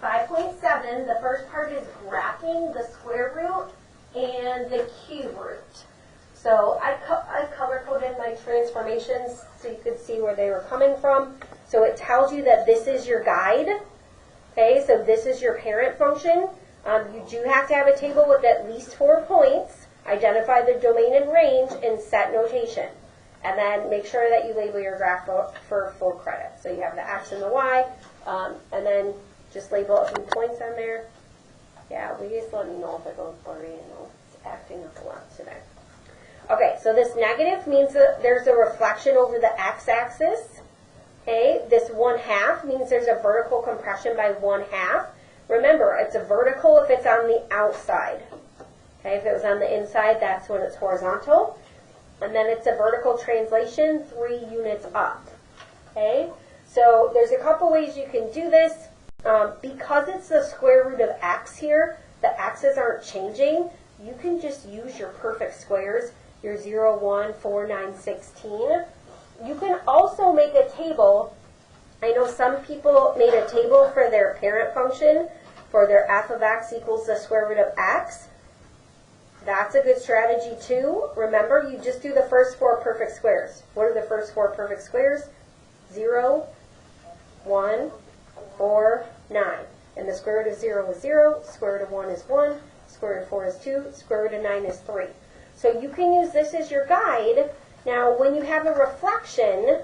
5.7, the first part is graphing the square root and the cube root. So I color-coded my transformations so you could see where they were coming from. So it tells you that this is your guide. Okay, so this is your parent function. You do have to have a table with at least 4 points. Identify the domain and range and set notation. And then make sure that you label your graph for full credit. So you have the X and the Y, and then just label a few points on there. Yeah, please let me know if it goes blurry. You know, it's acting up a lot today. Okay, so this negative means that there's a reflection over the x-axis. Okay, this 1/2 means there's a vertical compression by 1/2. Remember, it's a vertical if it's on the outside. Okay, if it was on the inside, that's when it's horizontal. And then it's a vertical translation 3 units up. Okay, so there's a couple ways you can do this. Because it's the square root of x here, the x's aren't changing. You can just use your perfect squares, your 0, 1, 4, 9, 16. You can also make a table. I know some people made a table for their parent function, for their f of x equals the square root of x. That's a good strategy too. Remember, you just do the first 4 perfect squares. What are the first 4 perfect squares? 0, 1, 4, 9. And the square root of 0 is 0, square root of 1 is 1, square root of 4 is 2, square root of 9 is 3. So you can use this as your guide. Now, when you have a reflection,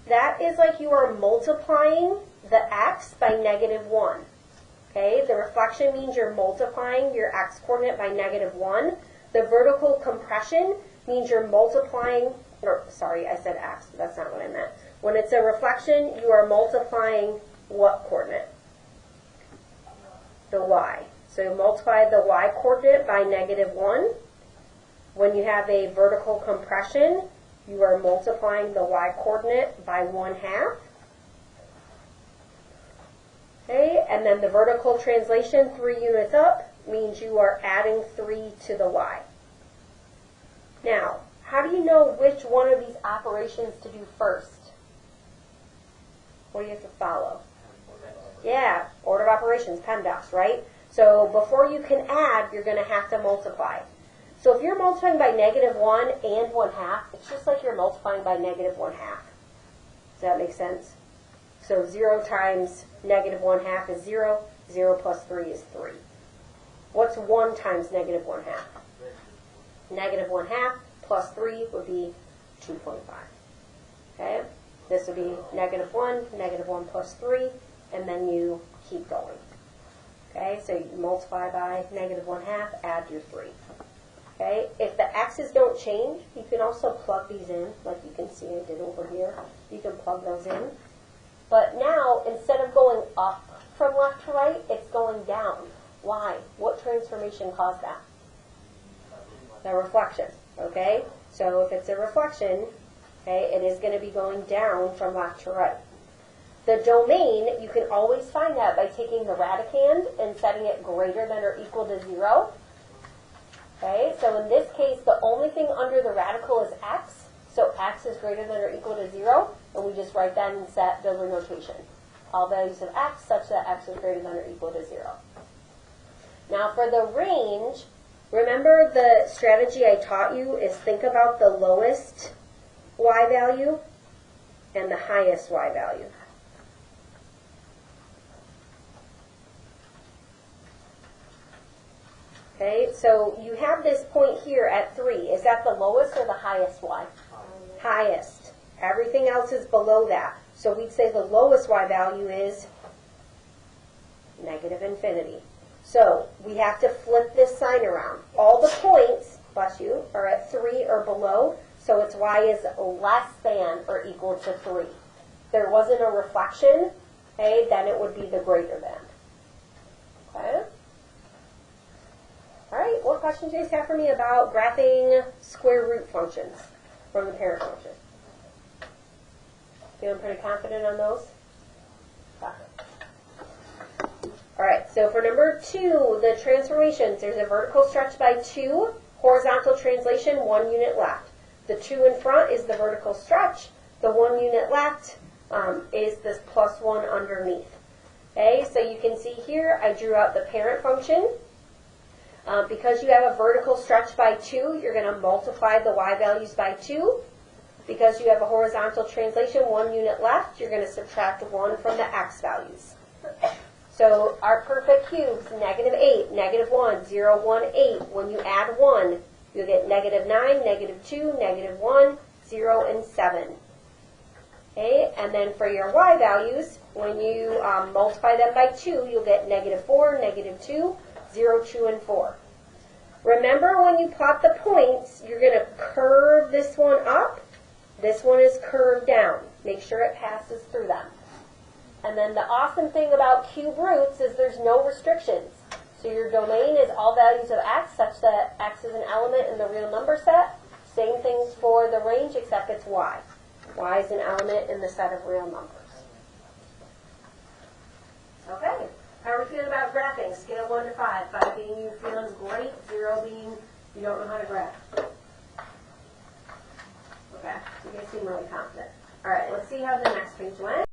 that is like you are multiplying the x by -1. Okay, the reflection means you're multiplying your x coordinate by -1. The vertical compression means you're multiplying, or sorry, I said x, but that's not what I meant. When it's a reflection, you are multiplying what coordinate? The y. So you multiply the y coordinate by -1. When you have a vertical compression, you are multiplying the y coordinate by 1/2. Okay, and then the vertical translation 3 units up means you are adding 3 to the y. Now, how do you know which one of these operations to do first? What do you have to follow? Yeah, order of operations, PEMDAS, right? So before you can add, you're going to have to multiply. So if you're multiplying by -1 and 1/2, it's just like you're multiplying by -1/2. Does that make sense? So 0 times -1/2 is 0. 0 plus 3 is 3. What's 1 times -1/2? -1/2 plus 3 would be 2.5. Okay? This would be -1, -1 plus 3, and then you keep going. Okay? So you multiply by -1/2, add your 3. Okay? If the x's don't change, you can also plug these in, like you can see I did over here. You can plug those in. But now, instead of going up from left to right, it's going down. Why? What transformation caused that? The reflection. Okay? So if it's a reflection, okay, it is going to be going down from left to right. The domain, you can always find that by taking the radicand and setting it greater than or equal to 0. Okay, so in this case, the only thing under the radical is x. So x is greater than or equal to 0, and we just write that and set builder notation. All values of x such that x is greater than or equal to 0. Now for the range, remember the strategy I taught you is think about the lowest y value and the highest y value. Okay, so you have this point here at 3. Is that the lowest or the highest y? Highest. Everything else is below that. So we'd say the lowest y value is -infinity. So we have to flip this sign around. All the points, bless you, are at 3 or below, so its y is less than or equal to 3. If there wasn't a reflection, okay, then it would be the greater than. Okay? All right, what questions do you guys have for me about graphing square root functions from the parent function? Feeling pretty confident on those? All right, so for number 2, the transformations, there's a vertical stretch by 2, horizontal translation, 1 unit left. The 2 in front is the vertical stretch. The 1 unit left is this +1 underneath. Okay, so you can see here, I drew out the parent function. Because you have a vertical stretch by 2, you're going to multiply the y values by 2. Because you have a horizontal translation, 1 unit left, you're going to subtract 1 from the x values. So our perfect cubes, -8, -1, 0, 1, 8. When you add 1, you'll get -9, -2, -1, 0, and 7. Okay, and then for your y values, when you multiply them by 2, you'll get -4, -2, 0, 2, and 4. Remember when you plot the points, you're going to curve this one up. This one is curved down. Make sure it passes through them. And then the awesome thing about cube roots is there's no restrictions. So your domain is all values of x, such that x is an element in the real number set. Same things for the range, except it's y. Y is an element in the set of real numbers. Okay. How are we feeling about graphing? Scale 1 to 5. 5 being you feeling great, 0 being you don't know how to graph. Okay. You guys seem really confident. All right, let's see how the next page went.